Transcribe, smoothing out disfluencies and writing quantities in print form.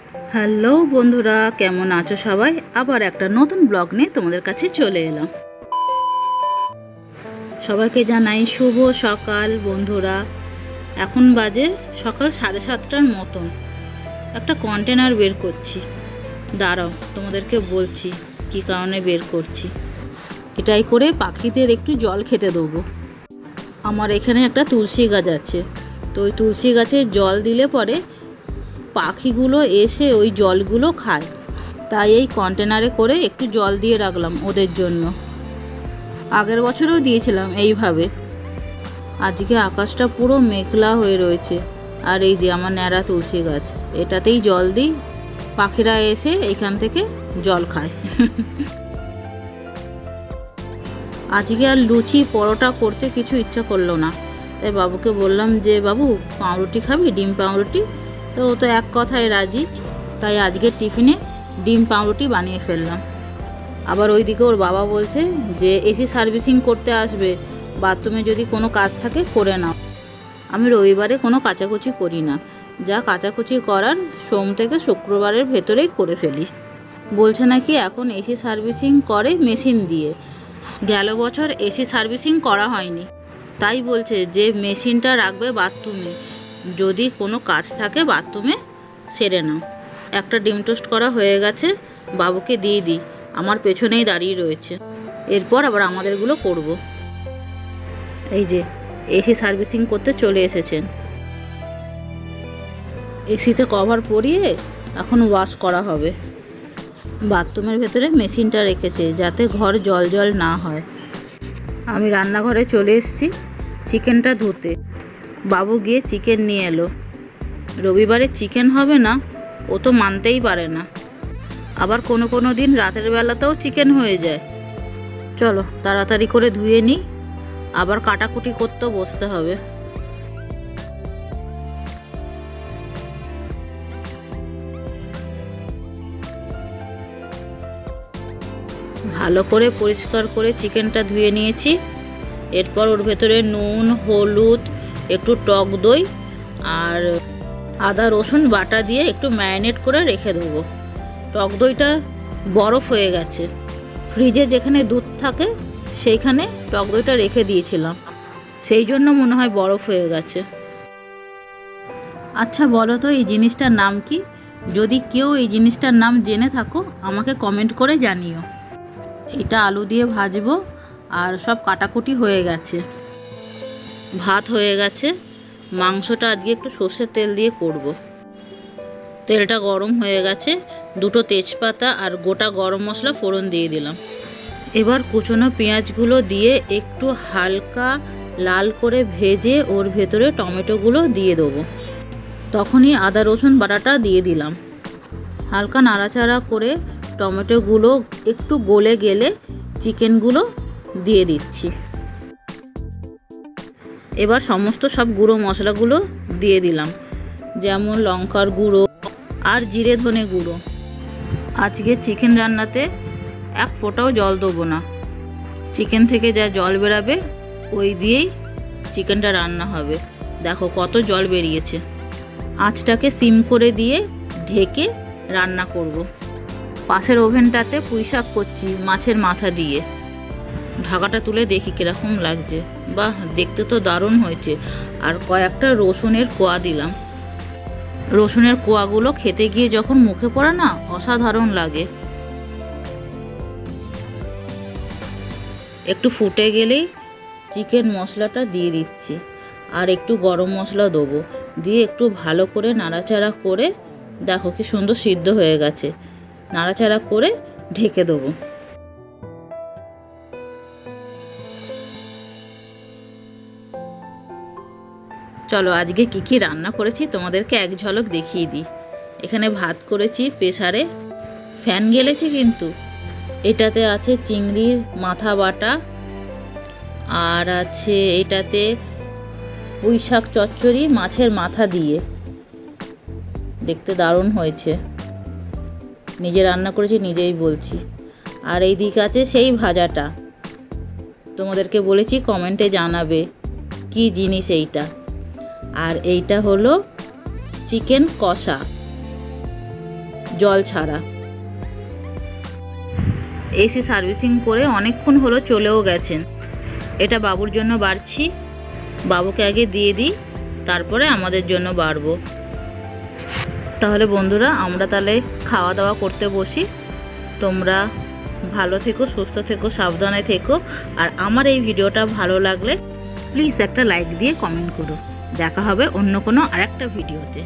Hello বন্ধুরা, কেমন আছো সবাই? আবার একটা নতুন ব্লগ নিয়ে তোমাদের কাছে চলে এলাম। সবাইকে জানাই শুভ সকাল বন্ধুরা। এখন বাজে সকাল 7:30টার মতন। একটা কন্টেনার বের করছি, দাঁড়াও তোমাদেরকে বলছি কী কারণে বের করছি। এটাই করে পাখিদের একটু জল খেতে দেবো। আমার এখানে একটা তুলসী গাছ আছে, তো ওই তুলসী গাছে জল দিলে পরে পাখিগুলো এসে ওই জলগুলো খায়, তাই এই কন্টেনারে করে একটু জল দিয়ে রাখলাম ওদের জন্য। আগের বছরও দিয়েছিলাম এইভাবে। আজকে আকাশটা পুরো মেঘলা হয়ে রয়েছে, আর এই যে আমার ন্যাড়া তুলসী গাছ, এটাতেই জল দিই, পাখিরা এসে এইখান থেকে জল খায়। আজকে আর লুচি পরোটা করতে কিছু ইচ্ছা করলো না, তাই বাবুকে বললাম যে বাবু পাউরুটি খাবি, ডিম পাউরুটি? তো ও তো এক কথায় রাজি, তাই আজকে টিফিনে ডিম পাউরুটি বানিয়ে ফেললাম। আবার ওইদিকে ওর বাবা বলছে যে এসি সার্ভিসিং করতে আসবে, বাথরুমে যদি কোনো কাজ থাকে করে নাও। আমি রবিবারে কোনো কাচাকুচি করি না, যা কাচাকুচি করার সোম থেকে শুক্রবারের ভেতরেই করে ফেলি। বলছে নাকি এখন এসি সার্ভিসিং করে মেশিন দিয়ে, গেল বছর এসি সার্ভিসিং করা হয়নি, তাই বলছে যে মেশিনটা রাখবে বাথরুমে, যদি কোনো কাজ থাকে বাথরুমে সেরে নাও। একটা ডিম টোস্ট করা হয়ে গেছে, বাবুকে দিয়ে দিই, আমার পেছনেই দাঁড়িয়ে রয়েছে। এরপর আবার আমাদেরগুলো করব। এই যে এসি সার্ভিসিং করতে চলে এসেছেন। এসিতে কভার পরিয়ে এখন ওয়াশ করা হবে। বাথরুমের ভেতরে মেশিনটা রেখেছে যাতে ঘর জল জল না হয়। আমি রান্নাঘরে চলে এসেছি চিকেনটা ধুতে। বাবু গিয়ে চিকেন নিয়ে এলো। রবিবারে চিকেন হবে না ও তো মানতেই পারে না। আবার কোনো দিন রাতের বেলাতেও চিকেন হয়ে যায়। চলো তাড়াতাড়ি করে ধুয়ে নিই, আবার কাটাকুটি করতেও বসতে হবে। ভালো করে পরিষ্কার করে চিকেনটা ধুয়ে নিয়েছি। এরপর ওর ভেতরে নুন, হলুদ, একটু টক দই আর আদা রসুন বাটা দিয়ে একটু ম্যারিনেট করে রেখে দেবো। টক দইটা বরফ হয়ে গেছে, ফ্রিজে যেখানে দুধ থাকে সেইখানে টক দইটা রেখে দিয়েছিলাম, সেই জন্য মনে হয় বরফ হয়ে গেছে। আচ্ছা বলো তো এই জিনিসটার নাম কি? যদি কেউ এই জিনিসটার নাম জেনে থাকো আমাকে কমেন্ট করে জানিও। এটা আলু দিয়ে ভাজবো, আর সব কাটাকুটি হয়ে গেছে, ভাত হয়ে গেছে। মাংসটা আজকে একটু সর্ষের তেল দিয়ে করব। তেলটা গরম হয়ে গেছে, দুটো তেজপাতা আর গোটা গরম মশলা ফোড়ন দিয়ে দিলাম। এবার কুচনো পেঁয়াজগুলো দিয়ে একটু হালকা লাল করে ভেজে ওর ভেতরে টমেটোগুলো দিয়ে দেবো। তখনই আদা রসুন বাটাটা দিয়ে দিলাম। হালকা নাড়াচাড়া করে টমেটোগুলো একটু গলে গেলে চিকেনগুলো দিয়ে দিচ্ছি। এবার সমস্ত সব গুঁড়ো মশলাগুলো দিয়ে দিলাম, যেমন লঙ্কার গুঁড়ো আর জিরে ধনে গুঁড়ো। আজকে চিকেন রান্নাতে এক ফোঁটাও জল দেবো না, চিকেন থেকে যা জল বেরাবে ওই দিয়েই চিকেনটা রান্না হবে। দেখো কত জল বেরিয়েছে। আঁচটাকে সিম করে দিয়ে ঢেকে রান্না করব। পাশের ওভেনটাতে পুঁইশাক করছি মাছের মাথা দিয়ে। ঢাকাটা তুলে দেখি কীরকম লাগছে। বাহ, দেখতে তো দারুণ হয়েছে। আর কয়েকটা রসুনের কোয়া দিলাম। রসুনের কোয়াগুলো খেতে গিয়ে যখন মুখে পড়ে না, অসাধারণ লাগে। একটু ফুটে গেলেই চিকেন মশলাটা দিয়ে দিচ্ছি, আর একটু গরম মশলা দেবো, দিয়ে একটু ভালো করে নাড়াচাড়া করে, দেখো কি সুন্দর সিদ্ধ হয়ে গেছে, নাড়াচাড়া করে ঢেকে দেবো। চলো আজকে কি রান্না করেছি তোমাদেরকে এক ঝলক দেখিয়ে দিই। এখানে ভাত করেছি প্রেসারে, ফ্যান গেলেছে কিন্তু। এটাতে আছে চিংড়ির মাথা বাটা, আর আছে এটাতে পুঁইশাক চচ্চড়ি মাছের মাথা দিয়ে, দেখতে দারুণ হয়েছে। নিজে রান্না করেছি নিজেই বলছি। আর এই দিকে আছে সেই ভাজাটা, তোমাদেরকে বলেছি কমেন্টে জানাবে কি জিনিস এইটা। আর এইটা হলো চিকেন কষা। জল ছাড়া। এসি সার্ভিসিং করে অনেকক্ষণ হলো চলেও গেছেন। এটা বাবুর জন্য বাড়ছি, বাবুকে আগে দিয়ে দিই, তারপরে আমাদের জন্য বাড়বো। তাহলে বন্ধুরা আমরা তাহলে খাওয়া দাওয়া করতে বসি। তোমরা ভালো থেকো, সুস্থ থেকো, সাবধানে থেকো। আর আমার এই ভিডিওটা ভালো লাগলে প্লিজ একটা লাইক দিয়ে কমেন্ট করো। দেখা হবে অন্য কোনো আরেকটা ভিডিওতে।